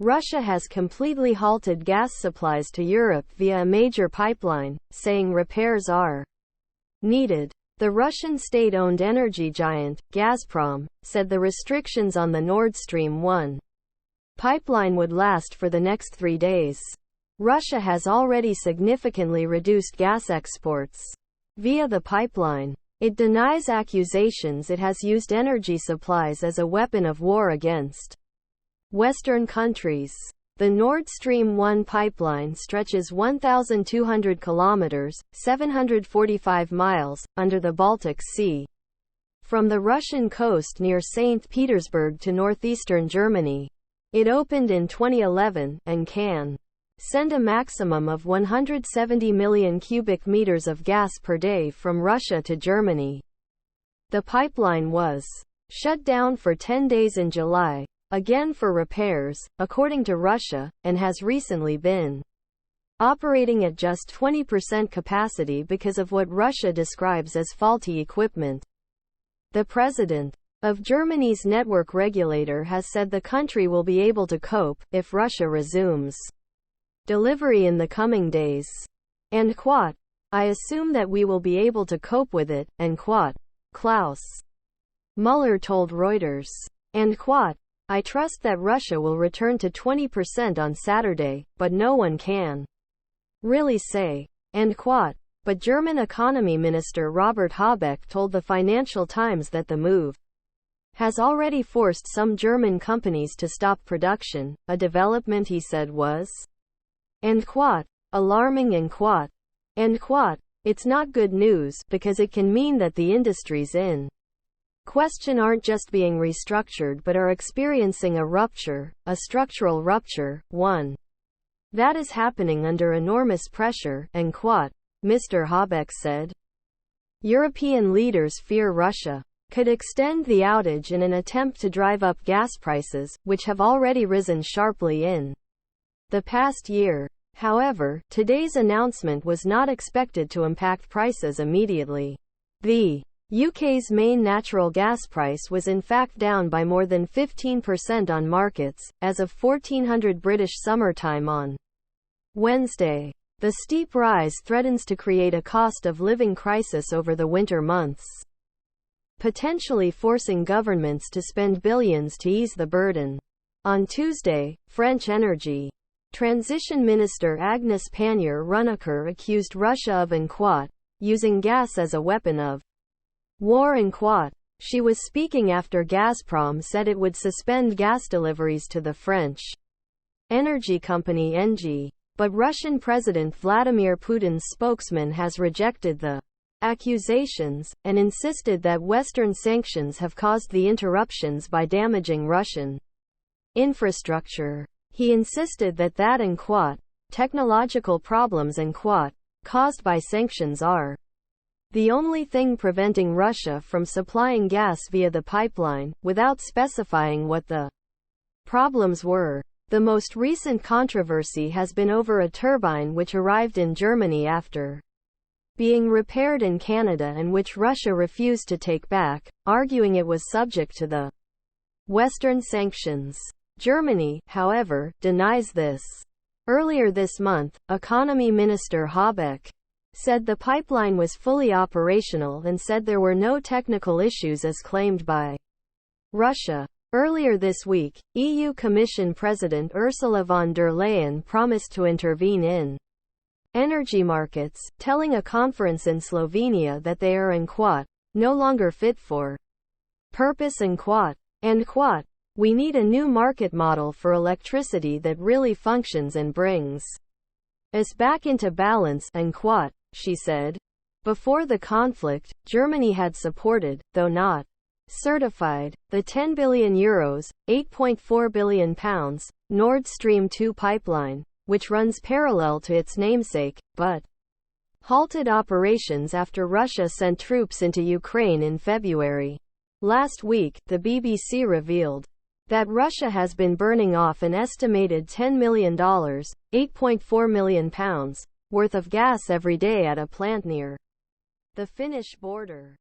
Russia has completely halted gas supplies to Europe via a major pipeline, saying repairs are needed. The Russian state-owned energy giant, Gazprom, said the restrictions on the Nord Stream 1 pipeline would last for the next 3 days. Russia has already significantly reduced gas exports via the pipeline. It denies accusations it has used energy supplies as a weapon of war against Western countries. The Nord Stream 1 pipeline stretches 1,200 kilometers, 745 miles, under the Baltic Sea, from the Russian coast near St. Petersburg to northeastern Germany. It opened in 2011, and can send a maximum of 170 million cubic meters of gas per day from Russia to Germany. The pipeline was shut down for 10 days in July, again for repairs, according to Russia, and has recently been operating at just 20% capacity because of what Russia describes as faulty equipment. The president of Germany's network regulator has said the country will be able to cope if Russia resumes delivery in the coming days. And quote, "I assume that we will be able to cope with it," and quote, Klaus Muller told Reuters. And quote, "I trust that Russia will return to 20% on Saturday, but no one can really say." End quote. But German economy minister Robert Habeck told the Financial Times that the move has already forced some German companies to stop production, a development he said was end quote, alarming end quote. End quote. It's not good news, because it can mean that the industries in question aren't just being restructured but are experiencing a rupture, a structural rupture, one that is happening under enormous pressure, end quote, Mr. Habeck said. European leaders fear Russia could extend the outage in an attempt to drive up gas prices, which have already risen sharply in the past year. However, today's announcement was not expected to impact prices immediately. The UK's main natural gas price was in fact down by more than 15% on markets, as of 1400 British summertime on Wednesday. The steep rise threatens to create a cost of living crisis over the winter months, potentially forcing governments to spend billions to ease the burden. On Tuesday, French energy transition minister Agnès Pannier-Runacher accused Russia of en quote, using gas as a weapon of war en quote. She was speaking after Gazprom said it would suspend gas deliveries to the French energy company Engie. But Russian President Vladimir Putin's spokesman has rejected the accusations, and insisted that Western sanctions have caused the interruptions by damaging Russian infrastructure. He insisted that en quote, technological problems en quote, caused by sanctions are the only thing preventing Russia from supplying gas via the pipeline, without specifying what the problems were. The most recent controversy has been over a turbine which arrived in Germany after being repaired in Canada and which Russia refused to take back, arguing it was subject to the Western sanctions. Germany, however, denies this. Earlier this month, Economy Minister Habeck said the pipeline was fully operational and said there were no technical issues as claimed by Russia. Earlier this week, EU Commission President Ursula von der Leyen promised to intervene in energy markets, telling a conference in Slovenia that they are en quote, no longer fit for purpose en quote. End quote. "We need a new market model for electricity that really functions and brings us back into balance end quote, she said. Before the conflict, Germany had supported, though not certified, the €10 billion, £8.4 billion, Nord Stream 2 pipeline, which runs parallel to its namesake, but halted operations after Russia sent troops into Ukraine in February. Last week, the BBC revealed that Russia has been burning off an estimated $10 million, £8.4 million, worth of gas every day at a plant near the Finnish border.